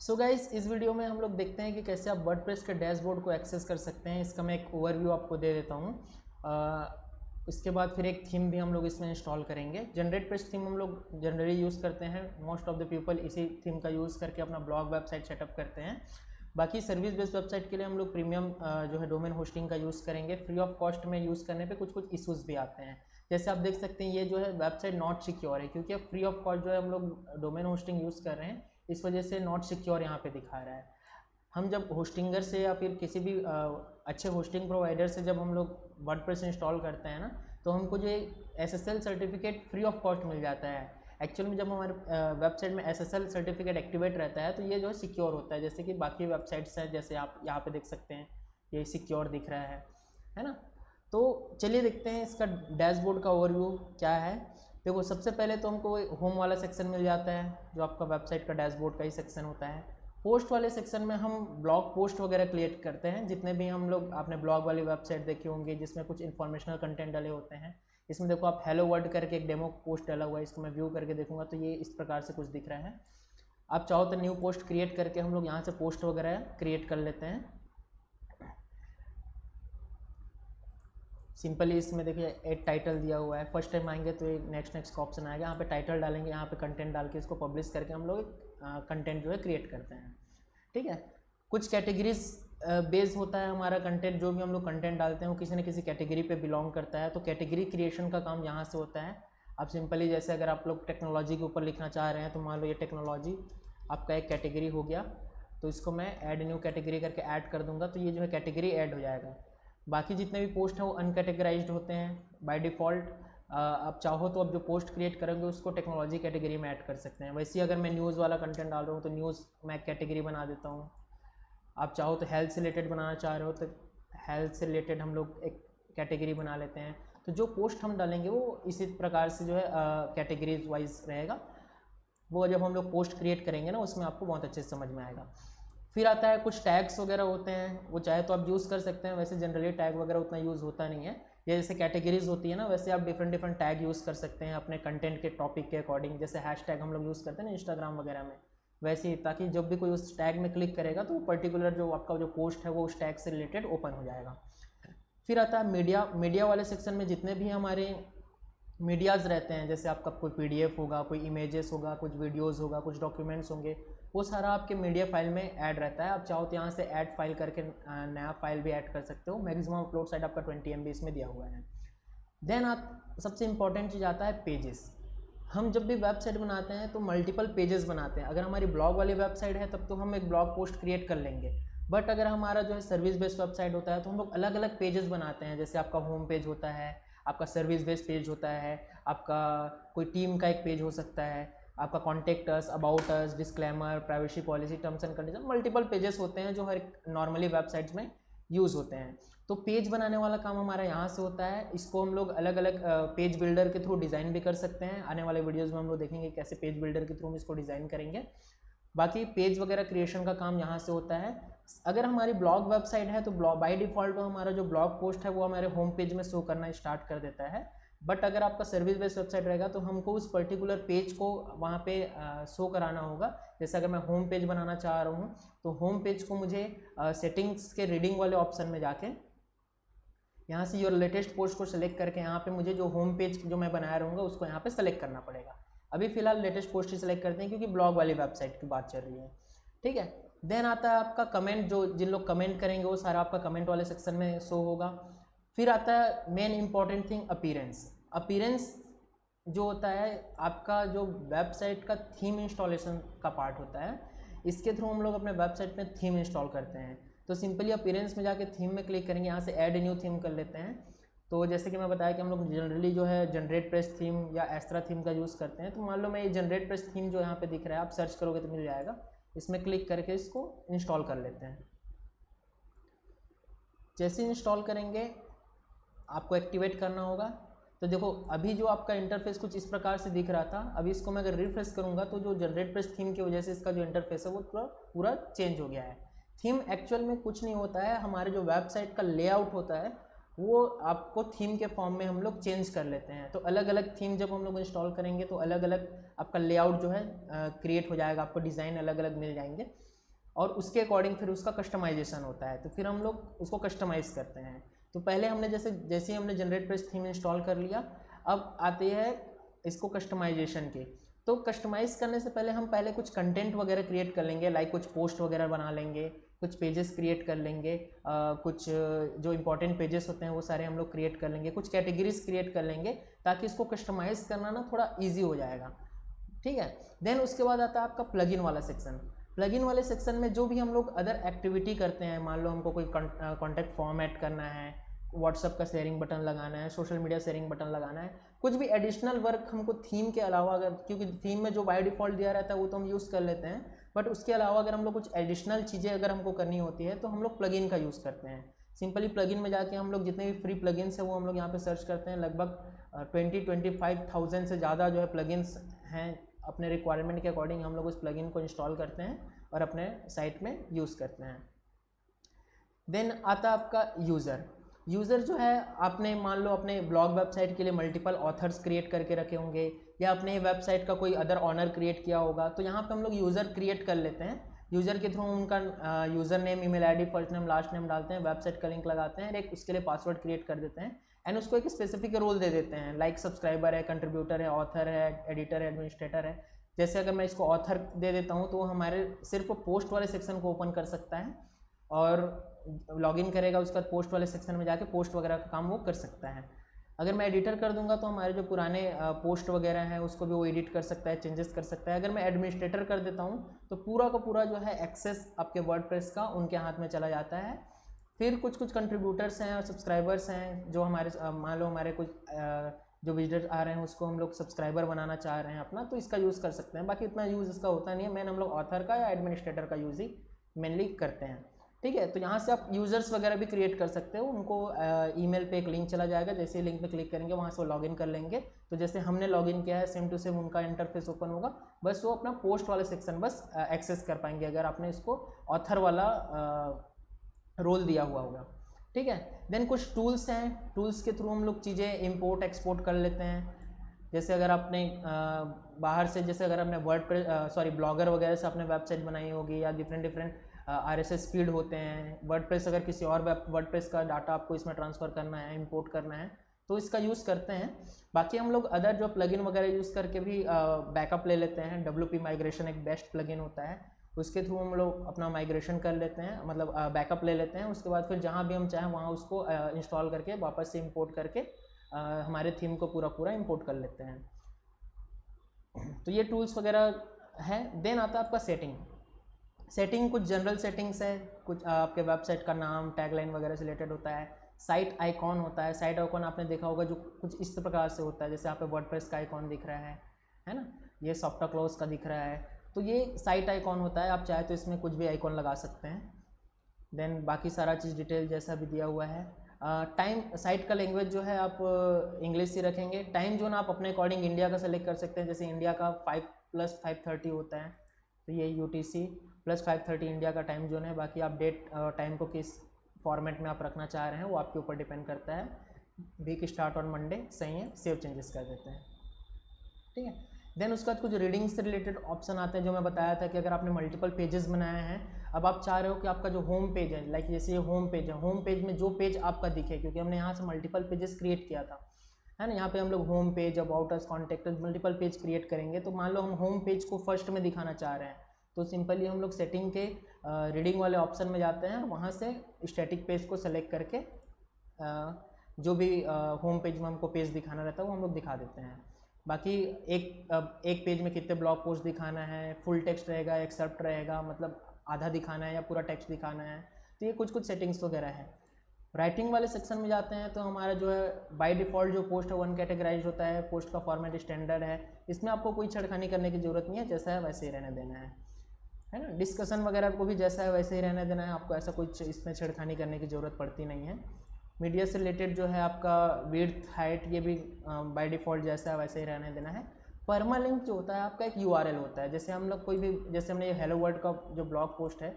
So guys, इस video में हम लोग देखते हैं कि कैसे आप वर्डप्रेस के डैशबोर्ड को एक्सेस कर सकते हैं। इसका मैं एक ओवरव्यू आपको दे देता हूँ। इसके बाद फिर एक थीम भी हम लोग इसमें इंस्टॉल करेंगे। जनरेट पेज थीम हम लोग जनरली यूज़ करते हैं। मोस्ट ऑफ द पीपल इसी थीम का यूज़ करके अपना ब्लॉग वेबसाइट सेटअप करते हैं। बाकी सर्विस बेस्ड वेबसाइट के लिए हम लोग प्रीमियम जो है डोमेन होस्टिंग का यूज़ करेंगे। फ्री ऑफ कॉस्ट में यूज़ करने पे कुछ कुछ इश्यूज़ भी आते हैं। जैसे आप देख सकते हैं ये जो है वेबसाइट नॉट सिक्योर है, क्योंकि अब फ्री ऑफ कॉस्ट जो है हम लोग डोमेन होस्टिंग यूज़ कर रहे हैं, इस वजह से नॉट सिक्योर यहाँ पे दिखा रहा है। हम जब होस्टिंगर से या फिर किसी भी अच्छे होस्टिंग प्रोवाइडर से जब हम लोग वर्डप्रेस इंस्टॉल करते हैं ना, तो हमको जो SSL certificate free of cost मिल जाता है। एक्चुअल में जब हमारे वेबसाइट में SSL सर्टिफिकेट एक्टिवेट रहता है तो ये जो है सिक्योर होता है, जैसे कि बाकी वेबसाइट्स हैं, जैसे आप यहाँ पे देख सकते हैं ये सिक्योर दिख रहा है ना। तो चलिए देखते हैं इसका डैशबोर्ड का ओवरव्यू क्या है। देखो, सबसे पहले तो हमको होम वाला सेक्शन मिल जाता है, जो आपका वेबसाइट का डैशबोर्ड का ही सेक्शन होता है। पोस्ट वाले सेक्शन में हम ब्लॉग पोस्ट वगैरह क्रिएट करते हैं। जितने भी हम लोग आपने ब्लॉग वाली वेबसाइट देखे होंगे जिसमें कुछ इन्फॉर्मेशनल कंटेंट डाले होते हैं, इसमें देखो आप हेलो वर्ल्ड करके एक डेमो पोस्ट डाला हुआ है। इसको मैं व्यू करके देखूंगा तो ये इस प्रकार से कुछ दिख रहा है। आप चाहो तो न्यू पोस्ट क्रिएट करके हम लोग यहाँ से पोस्ट वगैरह क्रिएट कर लेते हैं। सिंपली इसमें देखिए एड टाइटल दिया हुआ है। फर्स्ट टाइम आएंगे तो ये नेक्स्ट का ऑप्शन आएगा, यहाँ पे टाइटल डालेंगे, यहाँ पे कंटेंट डाल के इसको पब्लिश करके हम लोग कंटेंट जो है क्रिएट करते हैं। ठीक है, कुछ कैटेगरीज बेस होता है हमारा कंटेंट। जो भी हम लोग कंटेंट डालते हैं वो किसी न किसी कैटेगरी पे बिलोंग करता है, तो कैटेगरी क्रिएशन का काम यहाँ से होता है। आप सिंपली जैसे अगर आप लोग टेक्नोलॉजी के ऊपर लिखना चाह रहे हैं तो मान लो ये टेक्नोलॉजी आपका एक कैटेगरी हो गया, तो इसको मैं ऐड न्यू कैटेगरी करके ऐड कर दूंगा, तो ये जो है कैटेगरी ऐड हो जाएगा। बाकी जितने भी पोस्ट हैं वो अनकैटेगराइज्ड होते हैं बाय डिफ़ॉल्ट। आप चाहो तो अब जो पोस्ट क्रिएट करेंगे उसको टेक्नोलॉजी कैटेगरी में ऐड कर सकते हैं। वैसे ही अगर मैं न्यूज़ वाला कंटेंट डाल रहा हूँ तो न्यूज़ मैं कैटेगरी बना देता हूँ। आप चाहो तो हेल्थ से रिलेटेड बनाना चाह रहे हो तो हेल्थ से रिलेटेड हम लोग एक कैटेगरी बना लेते हैं। तो जो पोस्ट हम डालेंगे वो इसी प्रकार से जो है कैटेगरीज वाइज रहेगा। वो जब हम लोग पोस्ट क्रिएट करेंगे ना, उसमें आपको बहुत अच्छे से समझ में आएगा। फिर आता है कुछ टैग्स वगैरह होते हैं, वो चाहे तो आप यूज़ कर सकते हैं। वैसे जनरली टैग वगैरह उतना यूज़ होता नहीं है। ये जैसे कैटेगरीज होती है ना, वैसे आप डिफरेंट टैग यूज़ कर सकते हैं अपने कंटेंट के टॉपिक के अकॉर्डिंग। जैसे हैशटैग हम लोग यूज़ करते हैं ना इंस्टाग्राम वगैरह में, वैसे ही, ताकि जब भी कोई उस टैग में क्लिक करेगा तो पर्टिकुलर जो आपका जो पोस्ट है वो उस टैग से रिलेटेड ओपन हो जाएगा। फिर आता है मीडिया वाले सेक्शन में जितने भी हमारे मीडियाज़ रहते हैं, जैसे आपका कोई PDF होगा, कोई इमेजेस होगा, कुछ वीडियोस होगा, कुछ डॉक्यूमेंट्स होंगे, वो सारा आपके मीडिया फाइल में ऐड रहता है। आप चाहो तो यहाँ से ऐड फाइल करके नया फाइल भी ऐड कर सकते हो। मैक्सिमम अपलोड साइज आपका 20 MB इसमें दिया हुआ है। देन आप सबसे इंपॉर्टेंट चीज़ आता है पेजेस। हम जब भी वेबसाइट बनाते हैं तो मल्टीपल पेजेस बनाते हैं। अगर हमारी ब्लॉग वाली वेबसाइट है तब तो हम एक ब्लॉग पोस्ट क्रिएट कर लेंगे, बट अगर हमारा जो है सर्विस बेस्ड वेबसाइट होता है तो हम लोग अलग अलग पेजेस बनाते हैं। जैसे आपका होम पेज होता है, आपका सर्विस बेस्ड पेज होता है, आपका कोई टीम का एक पेज हो सकता है, आपका contact us, about us, disclaimer, privacy policy, terms and condition, multiple pages होते हैं जो हर नॉर्मली वेबसाइट्स में यूज़ होते हैं। तो पेज बनाने वाला काम हमारा यहाँ से होता है। इसको हम लोग अलग अलग पेज बिल्डर के थ्रू डिज़ाइन भी कर सकते हैं। आने वाले वीडियोज़ में हम लोग देखेंगे कैसे पेज बिल्डर के थ्रू हम इसको डिज़ाइन करेंगे। बाकी पेज वगैरह क्रिएशन का काम यहाँ से होता है। अगर हमारी ब्लॉग वेबसाइट है तो बाय डिफ़ॉल्ट हमारा जो ब्लॉग पोस्ट है वो हमारे होम पेज में शो करना स्टार्ट कर देता है। बट अगर आपका सर्विस बेस्ड वेबसाइट रहेगा तो हमको उस पर्टिकुलर पेज को वहाँ पे शो कराना होगा। जैसे अगर मैं होम पेज बनाना चाह रहा हूँ तो होम पेज को मुझे सेटिंग्स के रीडिंग वाले ऑप्शन में जाके यहाँ से योर लेटेस्ट पोस्ट को सिलेक्ट करके यहाँ पे मुझे जो होम पेज जो मैं बनाया रहूँगा उसको यहाँ पे सेलेक्ट करना पड़ेगा। अभी फिलहाल लेटेस्ट पोस्ट ही सिलेक्ट करते हैं क्योंकि ब्लॉग वाली वेबसाइट की बात चल रही है। ठीक है, देन आता है आपका कमेंट। जो जिन लोग कमेंट करेंगे वो सारा आपका कमेंट वाले सेक्शन में शो होगा। फिर आता है मेन इंपॉर्टेंट थिंग, अपीरेंस जो होता है आपका जो वेबसाइट का थीम इंस्टॉलेशन का पार्ट होता है। इसके थ्रू हम लोग अपने वेबसाइट में थीम इंस्टॉल करते हैं। तो सिंपली अपीरेंस में जाके थीम में क्लिक करेंगे, यहाँ से ऐड न्यू थीम कर लेते हैं। तो जैसे कि मैं बताया कि हम लोग जनरली जो है जनरेट प्रेस थीम या एस्ट्रा थीम का यूज़ करते हैं। तो मान लो मैं ये जनरेट प्रेस थीम जो यहाँ पे दिख रहा है, आप सर्च करोगे तो मिल जाएगा। इसमें क्लिक करके इसको इंस्टॉल कर लेते हैं। जैसे इंस्टॉल करेंगे आपको एक्टिवेट करना होगा। तो देखो अभी जो आपका इंटरफेस कुछ इस प्रकार से दिख रहा था, अभी इसको मैं अगर रिफ्रेश करूँगा तो जो जनरेट प्रेस थीम की वजह से इसका जो इंटरफेस है वो पूरा चेंज हो गया है। थीम एक्चुअल में कुछ नहीं होता है, हमारे जो वेबसाइट का लेआउट होता है वो आपको थीम के फॉर्म में हम लोग चेंज कर लेते हैं। तो अलग अलग थीम जब हम लोग इंस्टॉल करेंगे तो अलग अलग आपका लेआउट जो है क्रिएट हो जाएगा, आपको डिज़ाइन अलग अलग मिल जाएंगे और उसके अकॉर्डिंग फिर उसका कस्टमाइजेशन होता है। तो फिर हम लोग उसको कस्टमाइज़ करते हैं। तो पहले हमने जैसे ही हमने जनरेट पेज थीम इंस्टॉल कर लिया, अब आती है इसको कस्टमाइजेशन की। तो कस्टमाइज़ करने से पहले हम कुछ कंटेंट वगैरह क्रिएट कर लेंगे, लाइक कुछ पोस्ट वगैरह बना लेंगे, कुछ पेजेस क्रिएट कर लेंगे, कुछ जो इंपॉर्टेंट पेजेस होते हैं वो सारे हम लोग क्रिएट कर लेंगे, कुछ कैटेगरीज क्रिएट कर लेंगे ताकि इसको कस्टमाइज़ करना ना थोड़ा ईजी हो जाएगा। ठीक है। देन उसके बाद आता है आपका प्लगइन वाला सेक्शन। प्लगइन वाले सेक्शन में जो भी हम लोग अदर एक्टिविटी करते हैं, मान लो हमको कोई कॉन्टैक्ट फॉर्म ऐड करना है, व्हाट्सअप का शेयरिंग बटन लगाना है, सोशल मीडिया शेयरिंग बटन लगाना है, कुछ भी एडिशनल वर्क हमको थीम के अलावा अगर, क्योंकि थीम में जो बाय डिफ़ॉल्ट दिया रहता है वो तो हम यूज़ कर लेते हैं, बट उसके अलावा अगर हम लोग कुछ एडिशनल चीज़ें अगर हमको करनी होती है तो हम लोग प्लगइन का यूज़ करते हैं। सिंपली प्लगइन में जाके हम लोग जितने भी फ्री प्लगइन्स हैं वो हम लोग यहाँ पे सर्च करते हैं। लगभग 20-25,000 से ज़्यादा जो है प्लगइन्स हैं। अपने रिक्वायरमेंट के अकॉर्डिंग हम लोग उस प्लगइन को इंस्टॉल करते हैं और अपने साइट में यूज़ करते हैं। देन आता आपका यूज़र जो है, आपने मान लो अपने ब्लॉग वेबसाइट के लिए मल्टीपल ऑथर्स क्रिएट करके रखे होंगे या अपने वेबसाइट का कोई अदर ऑनर क्रिएट किया होगा, तो यहाँ पे हम लोग यूज़र क्रिएट कर लेते हैं। यूज़र के थ्रू उनका user name, email ID, first name, last name डालते हैं, वेबसाइट का लिंक लगाते हैं, एक उसके लिए पासवर्ड क्रिएट कर देते हैं एंड उसको एक स्पेसिफिक रोल दे देते हैं, लाइक सब्सक्राइबर है, कंट्रीब्यूटर है, ऑथर है, एडिटर है, एडमिनिस्ट्रेटर है। जैसे अगर मैं इसको ऑथर दे देता हूँ तो हमारे सिर्फ पोस्ट वाले सेक्शन को ओपन कर सकता है और लॉगिन करेगा, उसके बाद पोस्ट वाले सेक्शन में जाके पोस्ट वगैरह का काम वो कर सकता है। अगर मैं एडिटर कर दूंगा तो हमारे जो पुराने पोस्ट वगैरह हैं उसको भी वो एडिट कर सकता है, चेंजेस कर सकता है। अगर मैं एडमिनिस्ट्रेटर कर देता हूँ तो पूरा का पूरा जो है एक्सेस आपके वर्डप्रेस का उनके हाथ में चला जाता है। फिर कुछ कंट्रीब्यूटर्स हैं और सब्सक्राइबर्स हैं जो हमारे, मान लो हमारे कुछ जो विजिटर्स आ रहे हैं उसको हम लोग सब्सक्राइबर बनाना चाह रहे हैं अपना, तो इसका यूज़ कर सकते हैं। बाकी इतना यूज़ इसका होता नहीं है, मेन हम लोग ऑथर का या एडमिनिस्ट्रेटर का यूज़ ही मेनली करते हैं। ठीक है। तो यहाँ से आप यूज़र्स वगैरह भी क्रिएट कर सकते हो। उनको ईमेल पे एक लिंक चला जाएगा, जैसे लिंक पे क्लिक करेंगे वहाँ से वो लॉगिन कर लेंगे। तो जैसे हमने लॉगिन किया है सेम टू सेम उनका इंटरफेस ओपन होगा, बस वो अपना पोस्ट वाले सेक्शन बस एक्सेस कर पाएंगे अगर आपने इसको ऑथर वाला रोल दिया हुआ होगा। ठीक है। देन कुछ टूल्स हैं, टूल्स के थ्रू हम लोग चीज़ें इंपोर्ट एक्सपोर्ट कर लेते हैं। जैसे अगर आपने बाहर से, जैसे अगर आपने ब्लॉगर वगैरह से आपने वेबसाइट बनाई होगी या डिफरेंट RSS फीड होते हैं, वर्डप्रेस, अगर किसी और वर्डप्रेस का डाटा आपको इसमें ट्रांसफ़र करना है, इंपोर्ट करना है, तो इसका यूज़ करते हैं। बाकी हम लोग अदर जो प्लगइन वगैरह यूज़ करके भी बैकअप ले लेते हैं। WP माइग्रेशन एक बेस्ट प्लगइन होता है, उसके थ्रू हम लोग अपना माइग्रेशन कर लेते हैं, मतलब बैकअप ले लेते हैं। उसके बाद फिर जहाँ भी हम चाहें वहाँ उसको इंस्टॉल करके वापस से इंपोर्ट करके हमारे थीम को पूरा इंपोर्ट कर लेते हैं। तो ये टूल्स वगैरह है। देन आता है आपका सेटिंग कुछ जनरल सेटिंग्स है, कुछ आपके वेबसाइट का नाम, टैगलाइन वगैरह से रिलेटेड होता है। साइट आइकॉन होता है। साइट आइकॉन आपने देखा होगा जो कुछ इस प्रकार से होता है, जैसे यहाँ पे वर्डप्रेस का आइकॉन दिख रहा है ना, ये सॉफ्टवेयर क्लोज का दिख रहा है, तो ये साइट आइकॉन होता है। आप चाहे तो इसमें कुछ भी आइकॉन लगा सकते हैं। देन बाकी सारा चीज़ डिटेल जैसा भी दिया हुआ है। टाइम, साइट का लैंग्वेज जो है आप इंग्लिश से रखेंगे। टाइम जोन आप अपने अकॉर्डिंग इंडिया का सेलेक्ट कर सकते हैं, जैसे इंडिया का 5+5:30 होता है, तो ये UTC +5:30 इंडिया का टाइम जोन है। बाकी आप डेट टाइम को किस फॉर्मेट में आप रखना चाह रहे हैं वो आपके ऊपर डिपेंड करता है। वीक स्टार्ट ऑन मंडे, सही है, सेव चेंजेस कर देते हैं। ठीक है। देन उसके बाद कुछ रीडिंग से रिलेटेड ऑप्शन आते हैं, जो मैं बताया था कि अगर आपने मल्टीपल पेजेस बनाए हैं, अब आप चाह रहे हो कि आपका जो होम पेज है, लाइक जैसे ये होम पेज है, होम पेज में जो पेज आपका दिखे, क्योंकि हमने यहाँ से मल्टीपल पेजेस क्रिएट किया था, है ना। यहाँ पे हम लोग home page, about us, contact us, multiple page create करेंगे। तो मान लो हम होम पेज को फर्स्ट में दिखाना चाह रहे हैं, तो सिंपली हम लोग सेटिंग के रीडिंग वाले ऑप्शन में जाते हैं, वहाँ से स्टैटिक पेज को सेलेक्ट करके जो भी होम पेज में हमको पेज दिखाना रहता है वो हम लोग दिखा देते हैं। बाकी एक पेज में कितने ब्लॉग पोस्ट दिखाना है, फुल टेक्स्ट रहेगा, एक्सेप्ट रहेगा, मतलब आधा दिखाना है या पूरा टेक्स्ट दिखाना है, तो ये कुछ सेटिंग्स वगैरह है। राइटिंग वाले सेक्शन में जाते हैं तो हमारा जो है बाय डिफ़ॉल्ट जो पोस्ट है वन कैटेगराइज होता है, पोस्ट का फॉर्मेट स्टैंडर्ड है, इसमें आपको कोई छेड़खानी करने की ज़रूरत नहीं है, जैसा है वैसे ही रहने देना है ना। डिस्कशन वगैरह को भी जैसा है वैसे ही रहने देना है, आपको ऐसा कुछ इसमें छेड़खानी करने की ज़रूरत पड़ती नहीं है। मीडिया से रिलेटेड जो है आपका विड्थ, हाइट, ये भी बाय डिफ़ॉल्ट जैसा है वैसे ही रहने देना है। परमालिंक जो होता है आपका एक URL होता है, जैसे हम लोग कोई भी, जैसे हमने ये हेलो वर्ल्ड का जो ब्लॉग पोस्ट है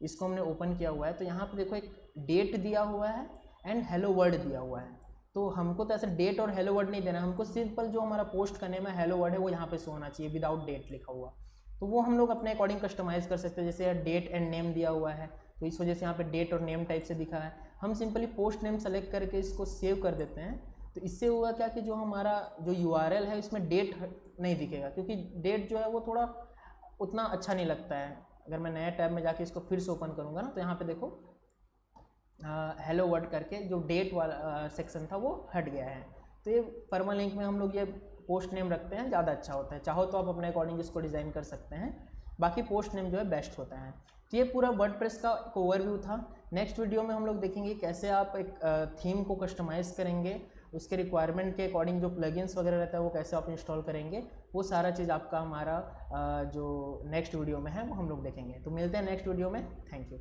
इसको हमने ओपन किया हुआ है, तो यहाँ पे देखो एक डेट दिया हुआ है एंड हेलो वर्ड दिया हुआ है। तो हमको तो ऐसे डेट और हेलो वर्ड नहीं देना, हमको सिंपल जो हमारा पोस्ट का नेम है हेलो वर्ड है वो यहाँ पे शो होना चाहिए विदाउट डेट लिखा हुआ। तो वो हम लोग अपने अकॉर्डिंग कस्टमाइज कर सकते हैं। जैसे डेट एंड नेम दिया हुआ है तो इस वजह से यहाँ पे डेट और नेम टाइप से दिखा है। हम सिंपली पोस्ट नेम सेलेक्ट करके इसको सेव कर देते हैं। तो इससे हुआ क्या कि जो हमारा जो URL है इसमें डेट नहीं दिखेगा, क्योंकि डेट जो है वो थोड़ा उतना अच्छा नहीं लगता है। अगर मैं नया टैब में जाके इसको फिर से ओपन करूँगा ना तो यहाँ पे देखो हेलो वर्ड करके जो डेट वाला सेक्शन था वो हट गया है। तो ये परमालिंक में हम लोग ये पोस्ट नेम रखते हैं, ज़्यादा अच्छा होता है। चाहो तो आप अपने अकॉर्डिंग इसको डिज़ाइन कर सकते हैं, बाकी पोस्ट नेम जो है बेस्ट होता है। तो ये पूरा वर्डप्रेस का एक ओवरव्यू था। नेक्स्ट वीडियो में हम लोग देखेंगे कैसे आप एक थीम को कस्टमाइज़ करेंगे, उसके रिक्वायरमेंट के अकॉर्डिंग जो प्लगइन्स वगैरह रहता है वो कैसे आप इंस्टॉल करेंगे, वो सारा चीज़ आपका हमारा जो नेक्स्ट वीडियो में है वो हम लोग देखेंगे। तो मिलते हैं नेक्स्ट वीडियो में। Thank you.